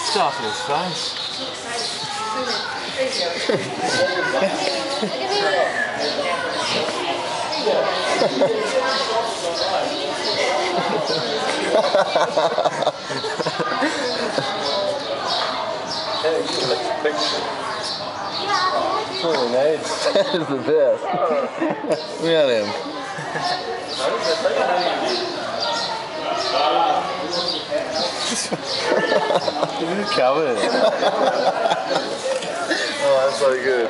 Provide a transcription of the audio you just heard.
Stuff in his face. Holy nice. That is the best. Look at him. Covered. Oh, that's so good.